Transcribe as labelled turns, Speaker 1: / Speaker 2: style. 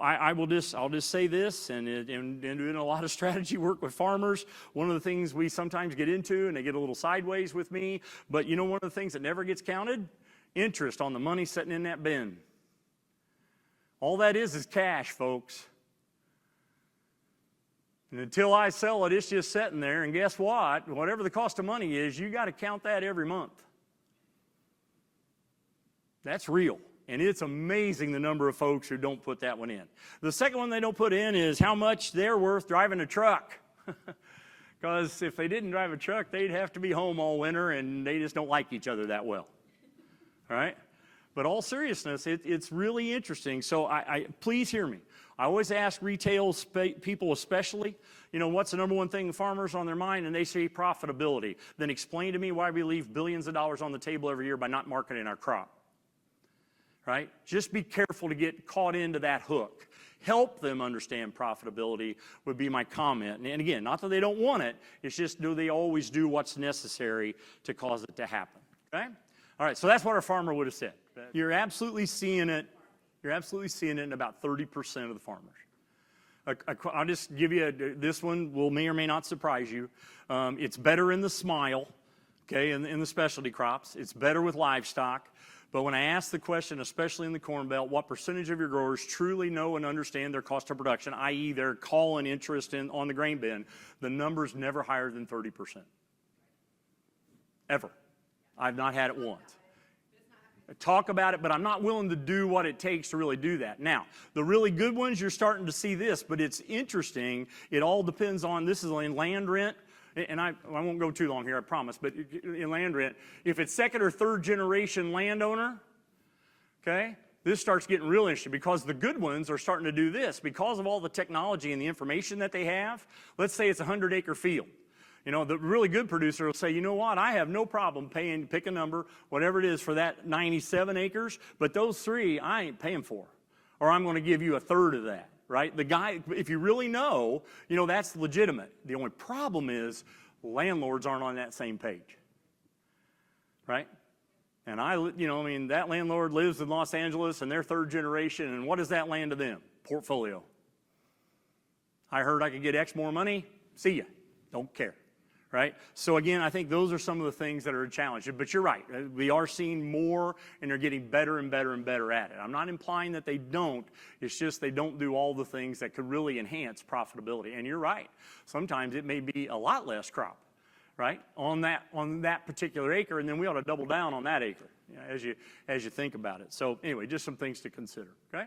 Speaker 1: I'll just say this, and doing a lot of strategy work with farmers, one of the things we sometimes get into, and they get a little sideways with me, but you know one of the things that never gets counted? Interest on the money sitting in that bin. All that is cash, folks. And until I sell it, it's just sitting there, and guess what? Whatever the cost of money is, you got to count that every month. That's real. And it's amazing the number of folks who don't put that one in. The second one they don't put in is how much they're worth driving a truck. Because if they didn't drive a truck, they'd have to be home all winter, and they just don't like each other that well. All right? But all seriousness, it's really interesting. So please hear me. I always ask retail people especially, you know, what's the number one thing farmers on their mind? And they say profitability. Then explain to me why we leave billions of dollars on the table every year by not marketing our crop. Right? Just be careful to get caught into that hook. Help them understand profitability would be my comment. And again, not that they don't want it, it's just do they always do what's necessary to cause it to happen. Okay? All right, so that's what our farmer would have said. You're absolutely seeing it. You're absolutely seeing it in about 30% of the farmers. I'll just give you this one may or may not surprise you. It's better in the smile, okay, in the specialty crops. It's better with livestock. But when I ask the question, especially in the Corn Belt, what percentage of your growers truly know and understand their cost of production, i.e. their call and interest on the grain bin, the number's never higher than 30%. Ever. I've not had it once. I talk about it, but I'm not willing to do what it takes to really do that. Now, the really good ones, you're starting to see this, but it's interesting. It all depends on, this is in land rent. And I won't go too long here, I promise, but in land rent, if it's second or third generation landowner, okay, this starts getting real interesting because the good ones are starting to do this. Because of all the technology and the information that they have, let's say it's a 100-acre field. You know, the really good producer will say, you know what, I have no problem paying, pick a number, whatever it is for that 97 acres, but those 3 I ain't paying for, or I'm going to give you a third of that. Right? The guy, if you really know, you know, that's legitimate. The only problem is landlords aren't on that same page. Right? And that landlord lives in Los Angeles and they're third generation, and what does that land to them? Portfolio. I heard I could get X more money. See ya. Don't care. Right? So again, I think those are some of the things that are a challenge. But you're right. We are seeing more, and they're getting better and better and better at it. I'm not implying that they don't. It's just they don't do all the things that could really enhance profitability. And you're right. Sometimes it may be a lot less crop, right, on that particular acre, and then we ought to double down on that acre, you know, as you think about it. So anyway, just some things to consider. Okay?